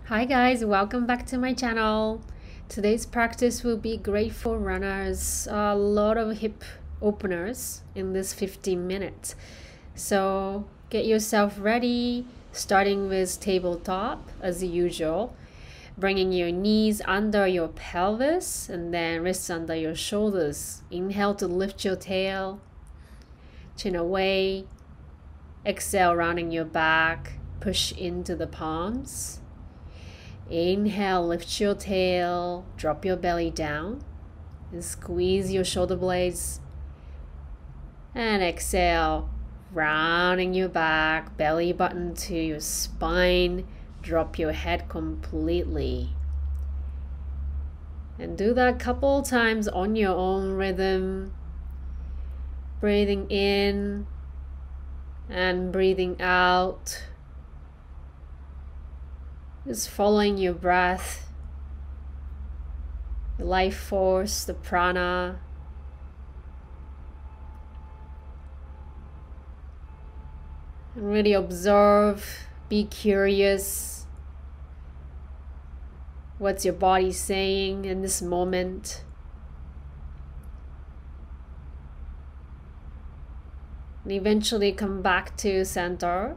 Hi guys, welcome back to my channel. Today's practice will be great for runners. A lot of hip openers in this 15 minutes. So get yourself ready, starting with tabletop as usual. Bringing your knees under your pelvis and then wrists under your shoulders. Inhale to lift your tail, chin away. Exhale, rounding your back, push into the palms. Inhale, lift your tail, drop your belly down, and squeeze your shoulder blades. And exhale, rounding your back, belly button to your spine, drop your head completely. And do that a couple times on your own rhythm. Breathing in and breathing out. Just following your breath, the life force, the prana. And really observe, be curious. What's your body saying in this moment? And eventually come back to center.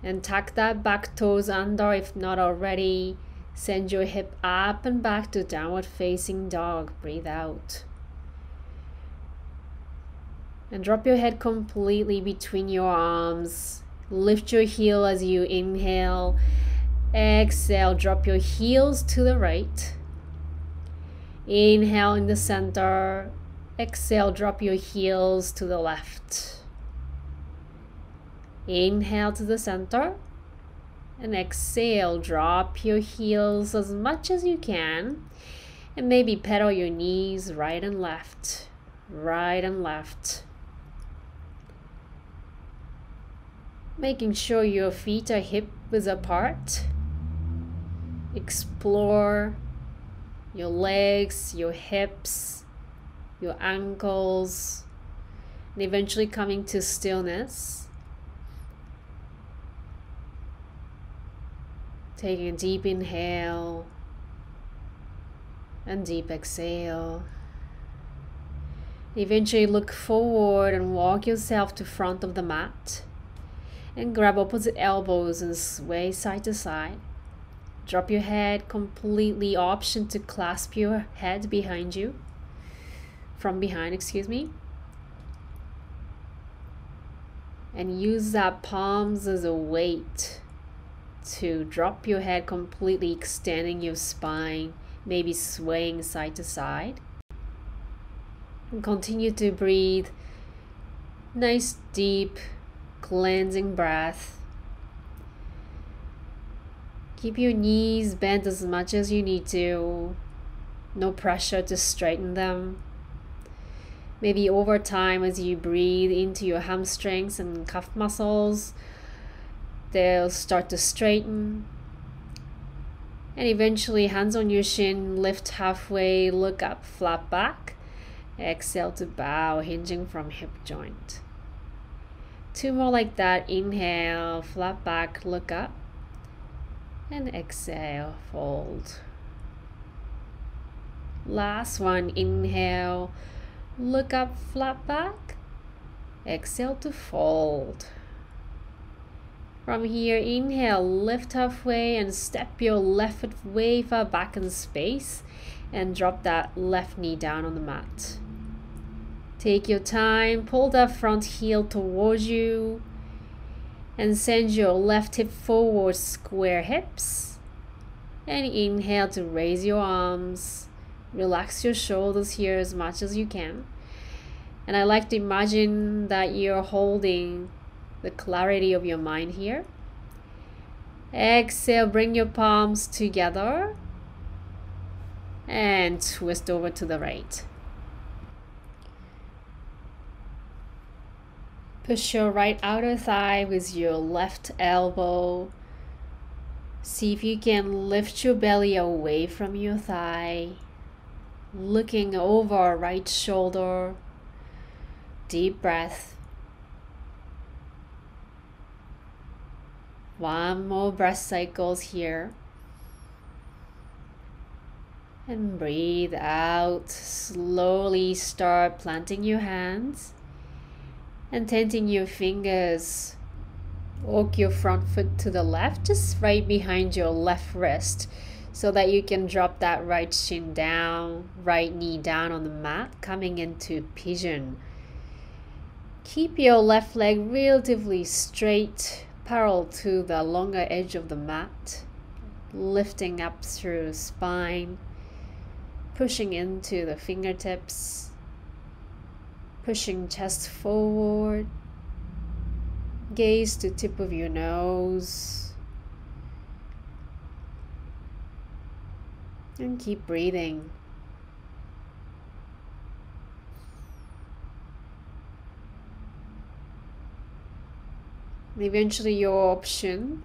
And tuck that back toes under if not already. Send your hip up and back to downward facing dog. Breathe out. And drop your head completely between your arms. Lift your heel as you inhale. Exhale, drop your heels to the right. Inhale in the center. Exhale, drop your heels to the left. Inhale to the center and exhale, drop your heels as much as you can and maybe pedal your knees right and left, right and left. Making sure your feet are hip width apart. Explore your legs, your hips, your ankles, and eventually coming to stillness. Taking a deep inhale and deep exhale. Eventually look forward and walk yourself to front of the mat. And grab opposite elbows and sway side to side. Drop your head completely. Option to clasp your head behind you. From behind, excuse me. And use that palms as a weight to drop your head completely, extending your spine, maybe swaying side to side. And continue to breathe. Nice deep cleansing breath. Keep your knees bent as much as you need to. No pressure to straighten them. Maybe over time as you breathe into your hamstrings and calf muscles, they'll start to straighten. And eventually hands on your shin, lift halfway, look up, flat back. Exhale to bow, hinging from hip joint. 2 more like that. Inhale, flat back, look up. And exhale, fold. Last one. Inhale, look up, flat back. Exhale to fold. From here, inhale, lift halfway and step your left foot way far back in space and drop that left knee down on the mat. Take your time, pull that front heel towards you and send your left hip forward, square hips. And inhale to raise your arms. Relax your shoulders here as much as you can. And I like to imagine that you're holding the clarity of your mind here. Exhale, bring your palms together and twist over to the right. Push your right outer thigh with your left elbow. See if you can lift your belly away from your thigh. Looking over right shoulder. Deep breath. One more breath cycles here. And breathe out. Slowly start planting your hands and tenting your fingers. Walk your front foot to the left, just right behind your left wrist, so that you can drop that right shin down, right knee down on the mat, coming into pigeon. Keep your left leg relatively straight, parallel to the longer edge of the mat, lifting up through the spine, pushing into the fingertips, pushing chest forward, gaze to tip of your nose, and keep breathing. Eventually your option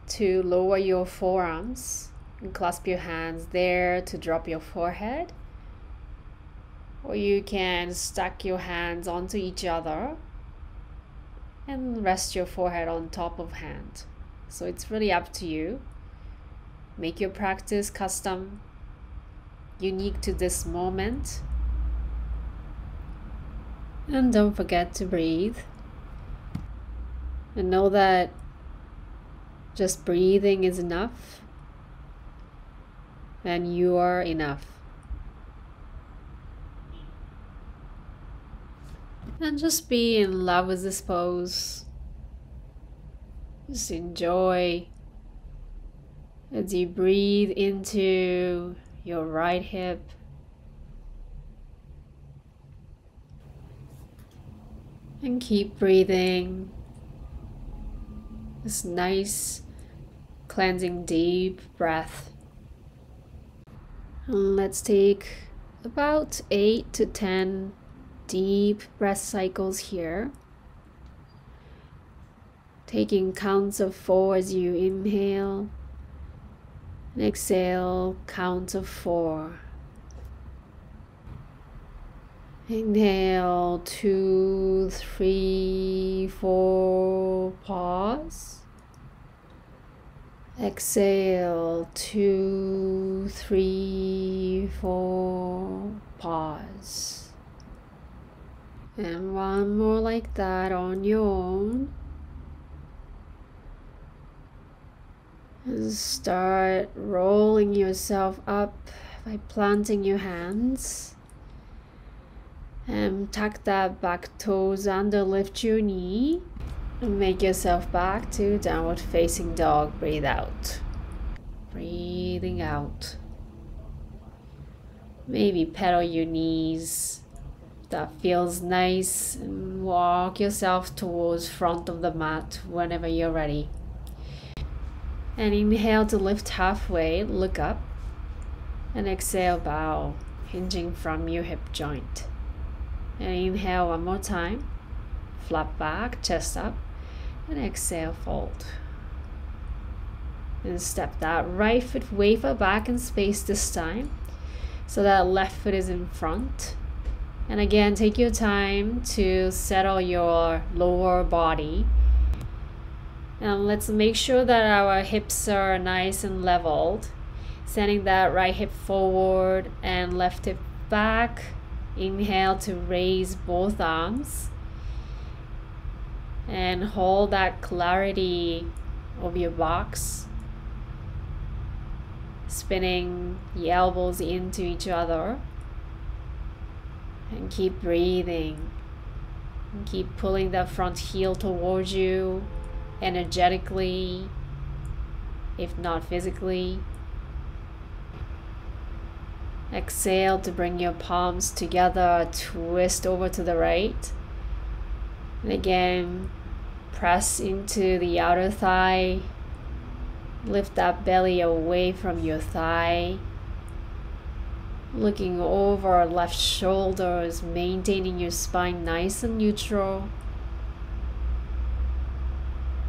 to lower your forearms and clasp your hands there to drop your forehead, or you can stack your hands onto each other and rest your forehead on top of hand. So it's really up to you. Make your practice custom, unique to this moment, and don't forget to breathe. And know that just breathing is enough, and you are enough. And just be in love with this pose. Just enjoy as you breathe into your right hip. And keep breathing. This nice, cleansing, deep breath. And let's take about 8 to 10 deep breath cycles here. Taking counts of 4 as you inhale. And exhale, count of 4. Inhale, 2, 3, 4, pause. Exhale, 2, 3, 4, pause. And one more like that on your own. And start rolling yourself up by planting your hands. And tuck that back toes under, lift your knee. And make yourself back to downward facing dog. Breathe out. Breathing out. Maybe pedal your knees. That feels nice. And walk yourself towards front of the mat whenever you're ready. And inhale to lift halfway, look up. And exhale, bow, hinging from your hip joint. And inhale one more time. Flat back, chest up. And exhale, fold. And step that right foot way far back in space this time, so that left foot is in front. And again, take your time to settle your lower body. And let's make sure that our hips are nice and leveled. Sending that right hip forward and left hip back. Inhale to raise both arms. And hold that clarity of your box. Spinning the elbows into each other. And keep breathing. And keep pulling that front heel towards you energetically, if not physically. Exhale to bring your palms together, twist over to the right. And again, press into the outer thigh. Lift that belly away from your thigh. Looking over left shoulders, maintaining your spine nice and neutral.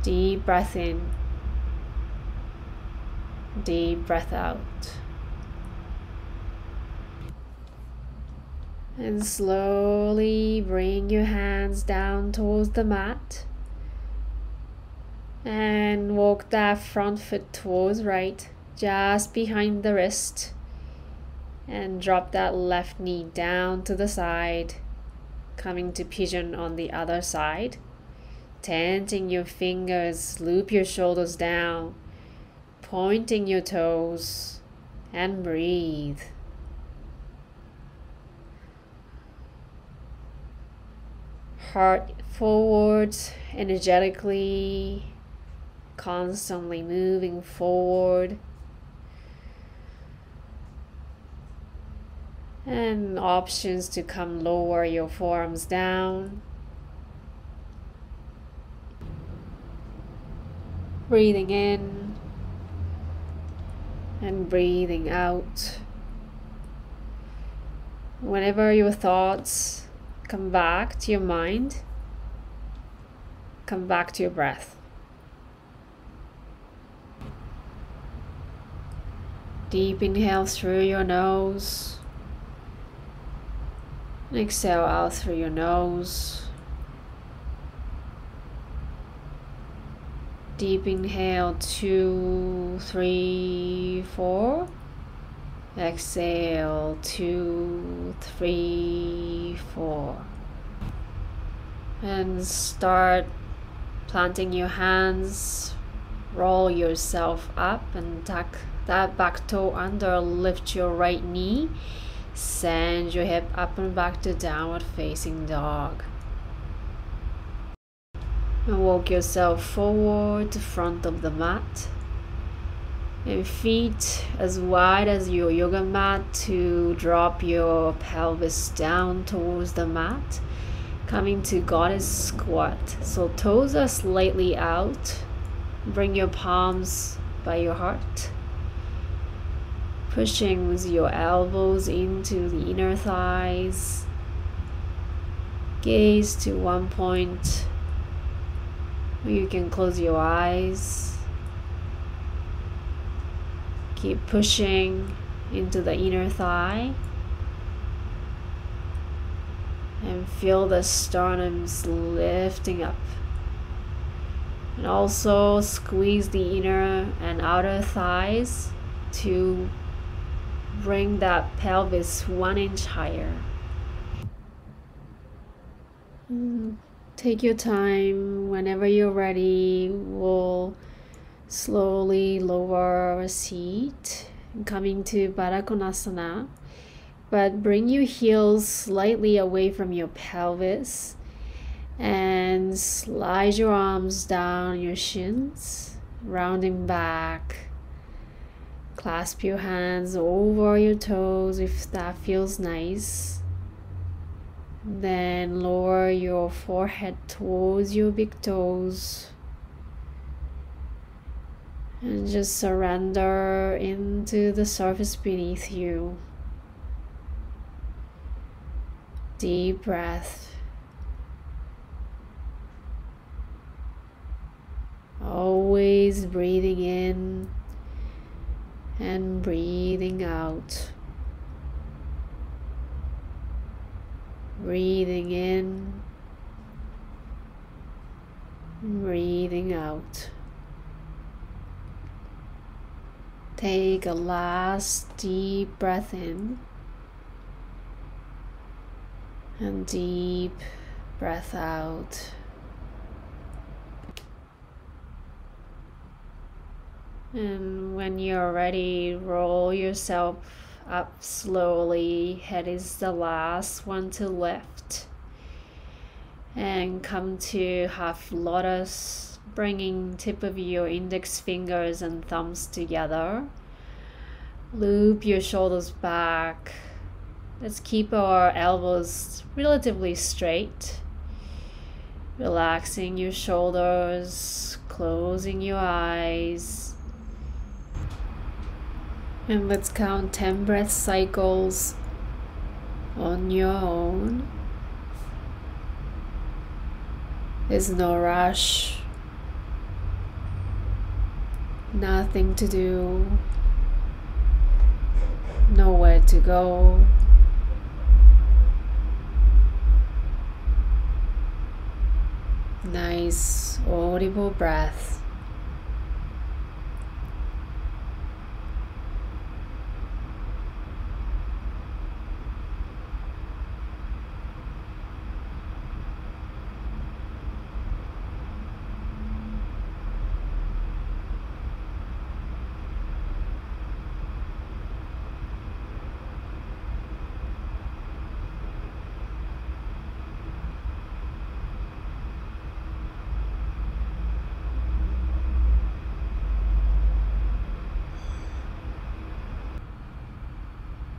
Deep breath in. Deep breath out. And slowly bring your hands down towards the mat. And walk that front foot towards right, just behind the wrist. And drop that left knee down to the side, coming to pigeon on the other side. Tenting your fingers, loop your shoulders down, pointing your toes, and breathe. Heart forward, energetically, constantly moving forward. And options to come lower your forearms down. Breathing in and breathing out. Whenever your thoughts come back to your mind, come back to your breath. Deep inhale through your nose. Exhale out through your nose. Deep inhale, 2, 3, 4. Exhale, 2, 3, 4. And start planting your hands. Roll yourself up and tuck that back toe under. Lift your right knee. Send your hip up and back to downward facing dog. And walk yourself forward to front of the mat. And feet as wide as your yoga mat to drop your pelvis down towards the mat. Coming to goddess squat. So toes are slightly out. Bring your palms by your heart. Pushing with your elbows into the inner thighs. Gaze to one point. You can close your eyes. Keep pushing into the inner thigh. And feel the sternums lifting up. And also squeeze the inner and outer thighs to bring that pelvis 1 inch higher. Take your time. Whenever you're ready, we'll slowly lower our seat, coming to Baddha Konasana. But bring your heels slightly away from your pelvis and slide your arms down your shins, rounding back. Clasp your hands over your toes if that feels nice. Then lower your forehead towards your big toes. And just surrender into the surface beneath you. Deep breath. Always breathing in and breathing out. Breathing in, breathing out. Take a last deep breath in and deep breath out. And when you're ready, roll yourself up slowly. Head is the last one to lift. And come to half lotus, bringing tip of your index fingers and thumbs together. Loop your shoulders back. Let's keep our elbows relatively straight. Relaxing your shoulders, closing your eyes. And let's count 10 breath cycles on your own. There's no rush, nothing to do, nowhere to go. Nice audible breath.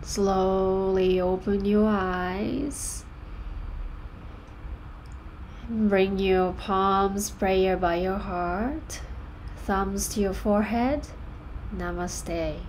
Slowly open your eyes. Bring your palms prayer by your heart, thumbs to your forehead. Namaste.